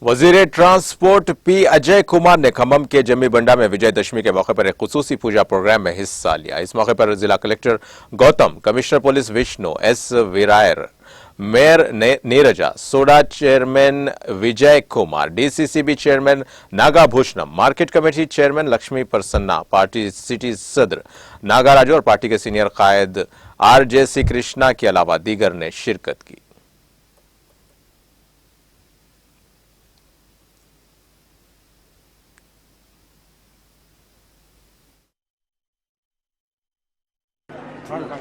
वजीर transport P Ajay Kumar ने खम्मम के जम्मी बंडा में विजयदशमी के मौके पर एक खुसूसी पूजा प्रोग्राम में हिस्सा लिया। इस मौके पर जिला collector Gautam, commissioner police Vishnu, S Veerayar, mayor Neeraja, सोडा chairman Vijay Kumar, DCCB chairman Nagabhushanam, market committee chairman Lakshmi Prasanna, party city सदर नागाराजू और पार्टी के सीनियर कायद RJC कृष्णा के अलावा दीगर ने शिरकत की।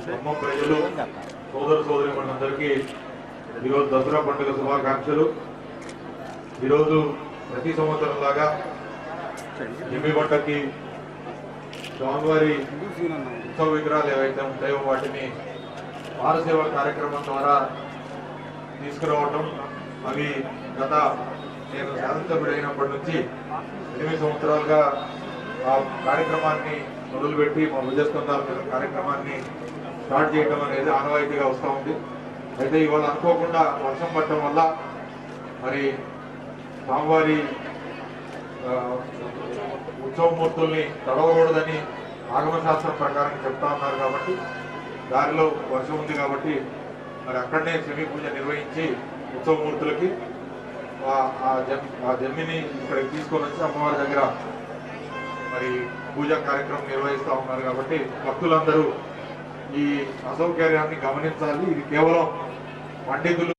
ఖమ్మం ప్రజలు సోదర సోదరీమణులందరికీ ఈరోజు దసరా పండుగ శుభాకాంక్షలు। ఈరోజు ప్రతి సంవత్సరం లాగా జమ్మి బండకి స్వామివారి ఉత్సవ విగ్రహాలు ఏవైతే ఉంటాయో వాటిని పారసేవ కార్యక్రమం ద్వారా తీసుకురావటం, అవి గత నేను శాసనసభ్యుడైనప్పటి నుంచి 8 సంవత్సరాలుగా ఆ కార్యక్రమాన్ని మొదలుపెట్టి మా విజయస్కంధాల మీద కార్యక్రమాన్ని స్టార్ట్ చేయడం అనేది ఆనవాయితీగా వస్తూ ఉంది। అయితే ఇవాళ అనుకోకుండా వర్షం పడటం వల్ల మరి స్వామివారి ఉత్సవమూర్తుల్ని తడవకూడదని ఆగమశాస్త్రం ప్రకారం చెప్తా ఉన్నారు కాబట్టి దారిలో వర్షం ఉంది కాబట్టి మరి అక్కడనే శమీ పూజ నిర్వహించి ఉత్సవమూర్తులకి ఆ జమ్మిని ఇక్కడికి తీసుకొని వచ్చి అమ్మవారి దగ్గర మరి పూజా కార్యక్రమం నిర్వహిస్తూ ఉన్నారు కాబట్టి భక్తులందరూ ఈ అసౌకర్యాన్ని గమనించాలి। ఇది కేవలం పండితులు